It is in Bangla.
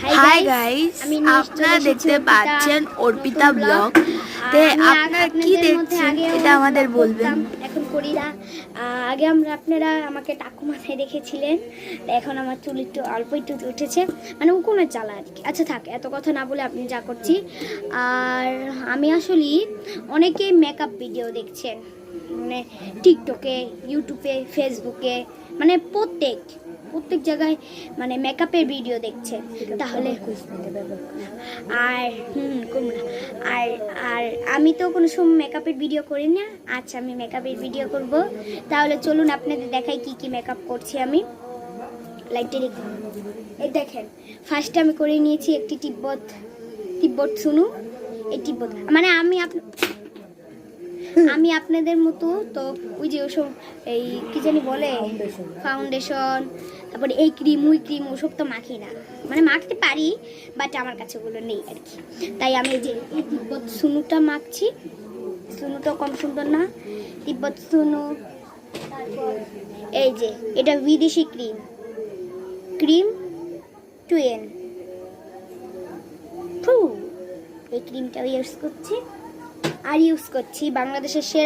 হাই গাইস, আপনারা দেখতে পাচ্ছেন অর্পিতা ব্লগ। তে আপনারা কি দেখছেন এটা আমাদের বলবেন। এখন করি না। আগে আপনারা আমাকে টাকু মাথায় দেখেছিলেন, এখন আমার চুল একটু অল্প একটু উঠেছে, মানে উকুনের জ্বালা আর কি। আচ্ছা থাক, এত কথা না বলে আপনি যা করছি। আর আমি আসলে অনেকেই মেকআপ ভিডিও দেখছেন, মানে টিকটকে, ইউটিউবে, ফেসবুকে, মানে প্রত্যেক জায়গায় মানে মেকআপের ভিডিও দেখছে। তাহলে আর আর আর আমি তো কোনো সময় মেকআপের ভিডিও করি না। আচ্ছা, আমি মেকআপের ভিডিও করব। তাহলে চলুন আপনাদের দেখাই কি কি মেকআপ করছি আমি। লাইটটা দেখুন, এই দেখেন, ফার্স্টে আমি করে নিয়েছি একটি তিব্বত শুনু। এই তিব্বত মানে আমি আপনাদের মতো তো ওই যে ওসব এই কি জানি বলে ফাউন্ডেশন, তারপরে এই ক্রিম ওই ক্রিম ওসব তো মাখি না, মানে মাখতে পারি বাট আমার কাছে ওগুলো নেই আর কি। তাই আমি এই যে এই তিব্বত সুনুটা মাখছি। সুনুটা কম সুন্দর না, তিব্বত সুনু। তারপর এই যে এটা বিদেশি ক্রিম 2N, এই ক্রিমটা ইউজ করছি। আর ইউজ করছি বাংলাদেশের সেরা